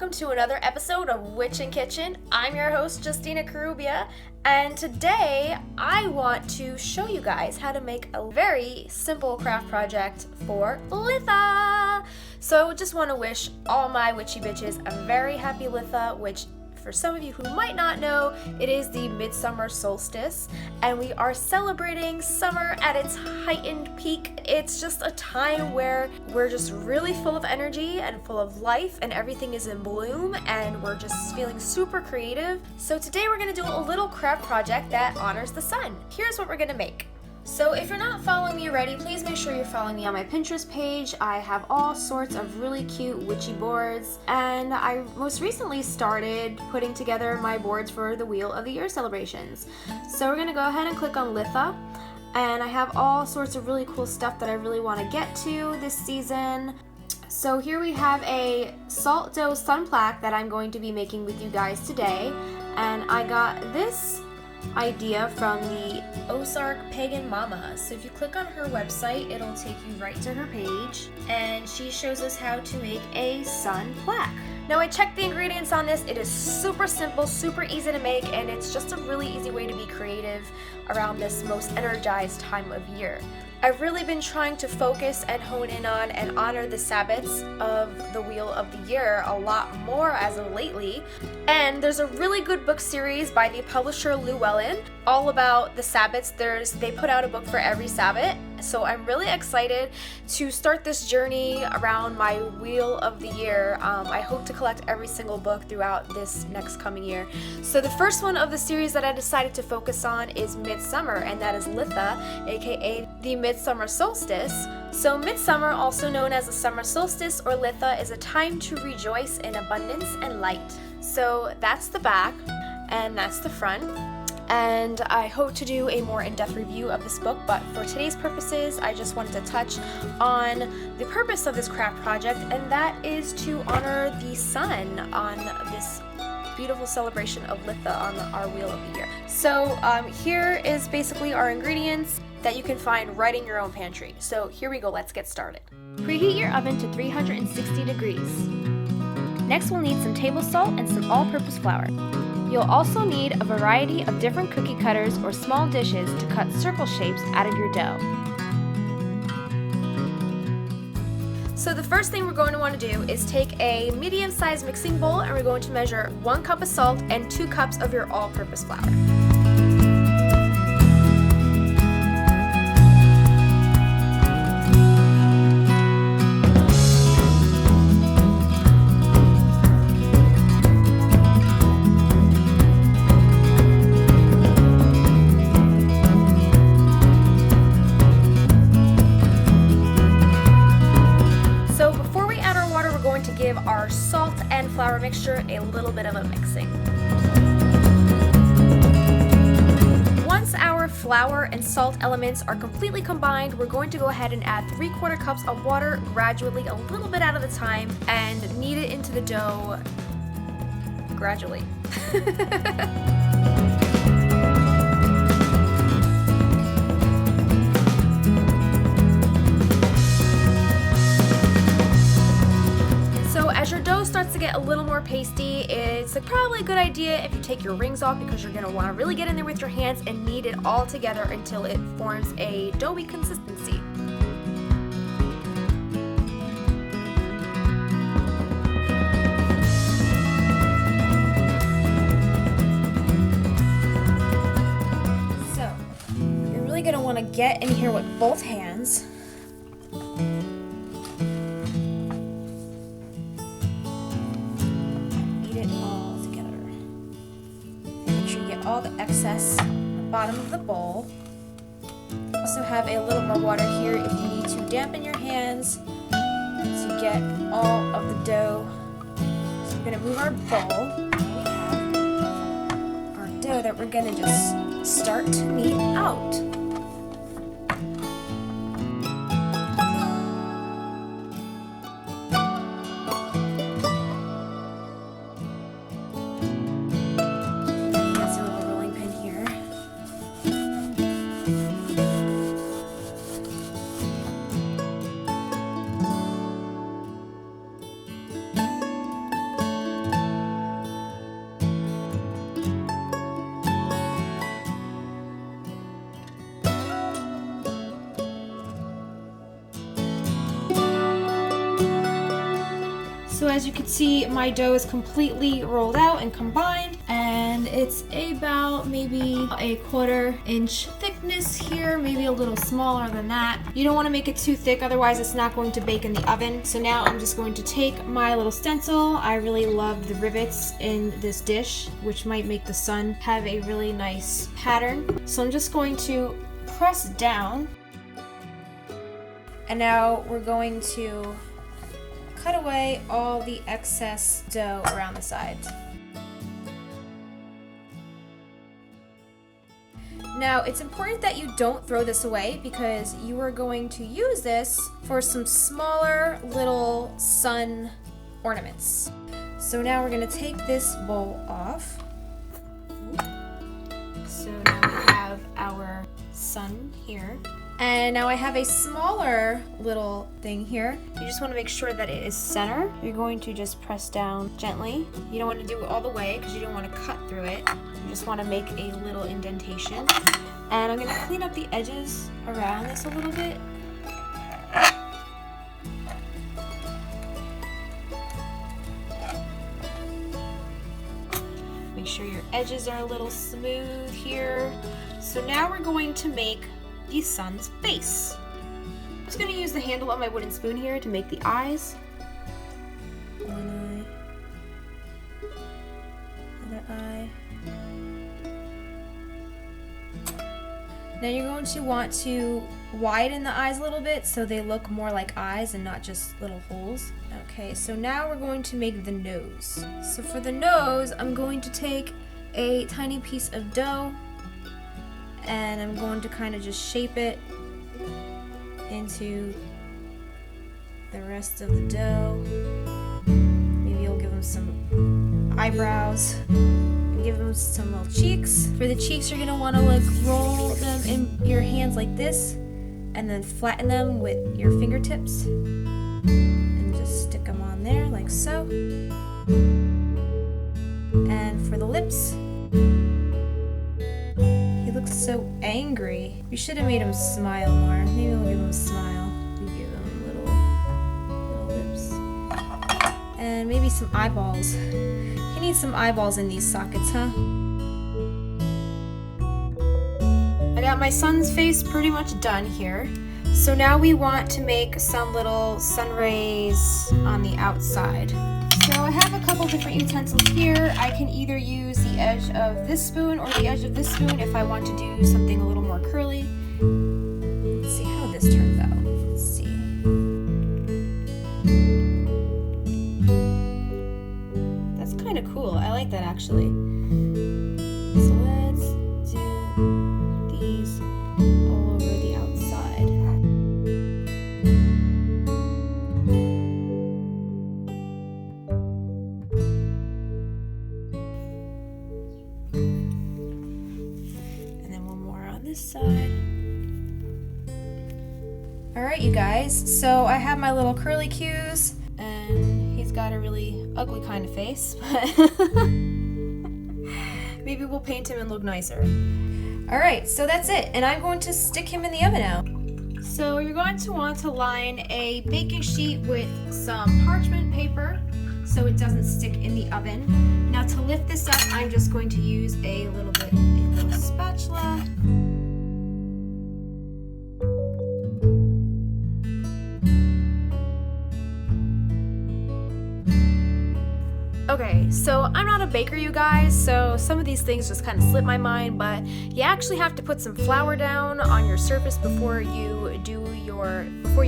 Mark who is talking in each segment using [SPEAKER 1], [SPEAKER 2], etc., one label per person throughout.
[SPEAKER 1] welcome to another episode of Witch and Kitchen. I'm your host, Justina Carubia, and today I want to show you guys how to make a very simple craft project for Litha. So just want to wish all my witchy bitches a very happy Litha, which for some of you who might not know, it is the Midsummer Solstice, and we are celebrating summer at its heightened peak. It's just a time where we're just really full of energy and full of life, and everything is in bloom, and we're just feeling super creative. So today we're gonna do a little craft project that honors the sun. Here's what we're gonna make. So if you're not following me already, please make sure you're following me on my Pinterest page. I have all sorts of really cute witchy boards, and I most recently started putting together my boards for the Wheel of the Year celebrations. So we're gonna go ahead and click on Litha, and I have all sorts of really cool stuff that I really want to get to this season. So here we have a salt dough sun plaque that I'm going to be making with you guys today, and I got this idea from the Ozark Pagain Mamma. So if you click on her website, it'll take you right to her page, and she shows us how to make a sun plaque. Now I checked the ingredients on this. It is super simple, super easy to make, and it's just a really easy way to be creative around this most energized time of year. I've really been trying to focus and hone in on and honor the Sabbats of the Wheel of the Year a lot more as of lately. And there's a really good book series by the publisher Llewellyn all about the Sabbats. They put out a book for every Sabbat. So I'm really excited to start this journey around my Wheel of the Year. I hope to collect every single book throughout this next coming year. So the first one of the series that I decided to focus on is Midsummer, and that is Litha, aka the Midsummer Solstice. So Midsummer, also known as the Summer Solstice or Litha, is a time to rejoice in abundance and light. So that's the back, and that's the front. And I hope to do a more in-depth review of this book, but for today's purposes, I just wanted to touch on the purpose of this craft project, and that is to honor the sun on this beautiful celebration of Litha on our Wheel of the Year. So here is basically our ingredients that you can find right in your own pantry. So here we go, let's get started. Preheat your oven to 360 degrees. Next we'll need some table salt and some all-purpose flour. You'll also need a variety of different cookie cutters or small dishes to cut circle shapes out of your dough. So the first thing we're going to want to do is take a medium-sized mixing bowl, and we're going to measure 1 cup of salt and 2 cups of your all-purpose flour. Our salt and flour mixture a little bit of a mixing. Once our flour and salt elements are completely combined, we're going to go ahead and add 3/4 cups of water gradually, a little bit at a time, and knead it into the dough gradually. As your dough starts to get a little more pasty, it's probably a good idea if you take your rings off, because you're going to want to really get in there with your hands and knead it all together until it forms a doughy consistency. So, you're really going to want to get in here with both hands. All the excess on the bottom of the bowl. Also have a little more water here if you need to dampen your hands to get all of the dough. So we're going to move our bowl. We have our dough that we're going to just start to knead out. as you can see, my dough is completely rolled out and combined, and it's about maybe a 1/4 inch thickness here, maybe a little smaller than that. You don't want to make it too thick, otherwise it's not going to bake in the oven. So now I'm just going to take my little stencil. I really love the rivets in this dish, which might make the sun have a really nice pattern. So I'm just going to press down, and now we're going to cut away all the excess dough around the sides. Now, it's important that you don't throw this away because you are going to use this for some smaller little sun ornaments. So now we're going to take this bowl off. So now we have our sun here. And now I have a smaller little thing here. You just want to make sure that it is center. You're going to just press down gently. You don't want to do it all the way because you don't want to cut through it. You just want to make a little indentation. And I'm going to clean up the edges around this a little bit. Make sure your edges are a little smooth here. So now we're going to make the sun's face. I'm just going to use the handle of my wooden spoon here to make the eyes. One eye, other eye. Now you're going to want to widen the eyes a little bit so they look more like eyes and not just little holes. Okay, so now we're going to make the nose. So for the nose, I'm going to take a tiny piece of dough, and I'm going to kind of just shape it into the rest of the dough. Maybe you'll give them some eyebrows and give them some little cheeks. For the cheeks, you're gonna want to like roll them in your hands like this and then flatten them with your fingertips and just stick them on there like so. And for the lips, looks so angry. We should have made him smile more. Maybe we'll give him a smile. We give him little lips. And maybe some eyeballs. He needs some eyeballs in these sockets, huh? I got my sun's face pretty much done here. So now we want to make some little sun rays on the outside. So I have a couple different utensils here. I can either use the edge of this spoon or the edge of this spoon if I want to do something a little more curly. Let's see how this turns out. Let's see. That's kind of cool. I like that actually. So let's do these all over the outside. This side. Alright, you guys, so I have my little curly cues, and he's got a really ugly kind of face, but maybe we'll paint him and look nicer. Alright, so that's it, and I'm going to stick him in the oven now. So you're going to want to line a baking sheet with some parchment paper so it doesn't stick in the oven. Now to lift this up, I'm just going to use a little spatula. Okay, so I'm not a baker, you guys, so some of these things just kind of slip my mind, but you actually have to put some flour down on your surface before you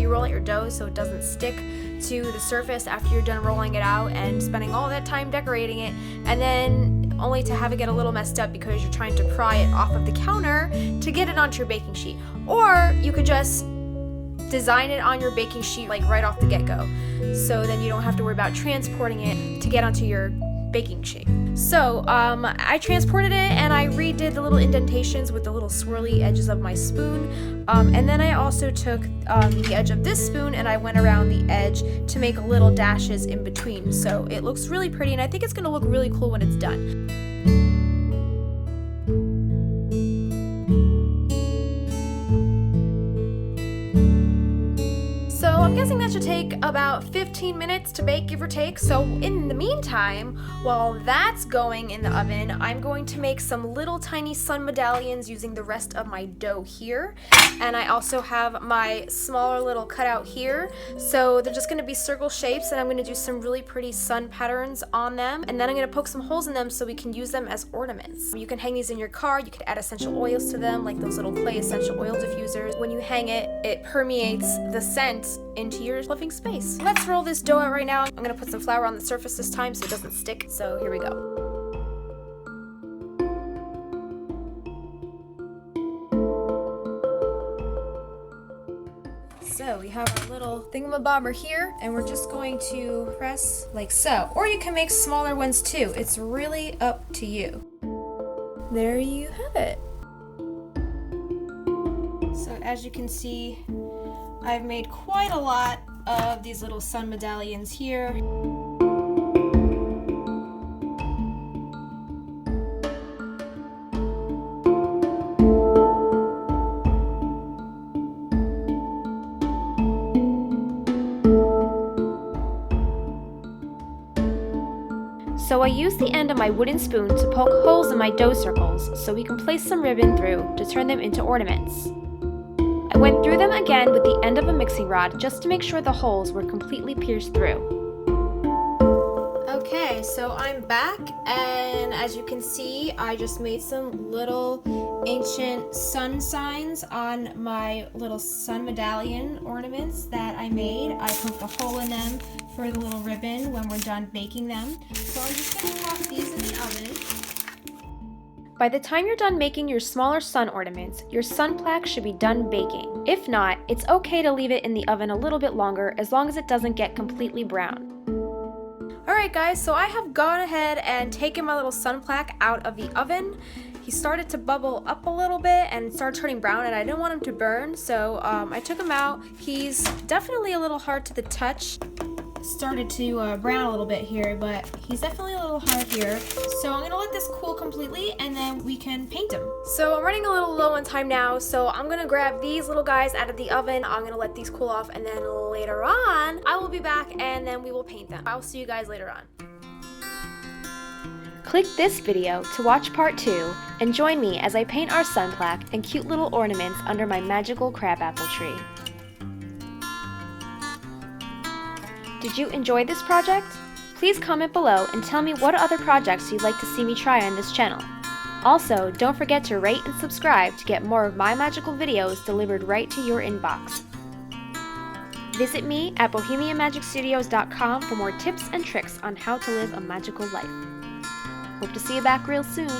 [SPEAKER 1] roll out your dough so it doesn't stick to the surface after you're done rolling it out and spending all that time decorating it, and then only to have it get a little messed up because you're trying to pry it off of the counter to get it onto your baking sheet. Or you could just design it on your baking sheet like right off the get-go, so then you don't have to worry about transporting it to get onto your baking sheet. So I transported it and I redid the little indentations with the little swirly edges of my spoon, and then I also took the edge of this spoon and I went around the edge to make little dashes in between, so it looks really pretty, and I think it's going to look really cool when it's done. I'm guessing that should take about 15 minutes to bake, give or take. So in the meantime, while that's going in the oven, I'm going to make some little tiny sun medallions using the rest of my dough here. And I also have my smaller little cutout here. So they're just gonna be circle shapes, and I'm gonna do some really pretty sun patterns on them. And then I'm gonna poke some holes in them so we can use them as ornaments. You can hang these in your car, you could add essential oils to them, like those little clay essential oil diffusers. When you hang it, it permeates the scent into your living space. Let's roll this dough out right now. I'm gonna put some flour on the surface this time so it doesn't stick. So here we go. So we have our little thingamabobber here, and we're just going to press like so. Or you can make smaller ones too. It's really up to you. There you have it. So as you can see, I've made quite a lot of these little sun medallions here. So I used the end of my wooden spoon to poke holes in my dough circles so we can place some ribbon through to turn them into ornaments. I went through them again with the end of a mixing rod just to make sure the holes were completely pierced through. Okay, so I'm back, and as you can see, I just made some little ancient sun signs on my little sun medallion ornaments that I made. I poked a hole in them for the little ribbon when we're done baking them. So I'm just going to pop these in the oven. By the time you're done making your smaller sun ornaments, your sun plaque should be done baking. If not, it's okay to leave it in the oven a little bit longer as long as it doesn't get completely brown. Alright guys, so I have gone ahead and taken my little sun plaque out of the oven. He started to bubble up a little bit and started turning brown, and I didn't want him to burn, so I took him out. He's definitely a little hard to the touch. Started to brown a little bit here, but he's definitely a little hard here. So I'm gonna let this cool completely, and then we can paint him. So I'm running a little low on time now, so I'm gonna grab these little guys out of the oven. I'm gonna let these cool off, and then later on I will be back and then we will paint them. I'll see you guys later on. Click this video to watch part 2 and join me as I paint our sun plaque and cute little ornaments under my magical crabapple tree. Did you enjoy this project? Please comment below and tell me what other projects you'd like to see me try on this channel. Also, don't forget to rate and subscribe to get more of my magical videos delivered right to your inbox. Visit me at bohemianmagicstudios.com for more tips and tricks on how to live a magical life. Hope to see you back real soon.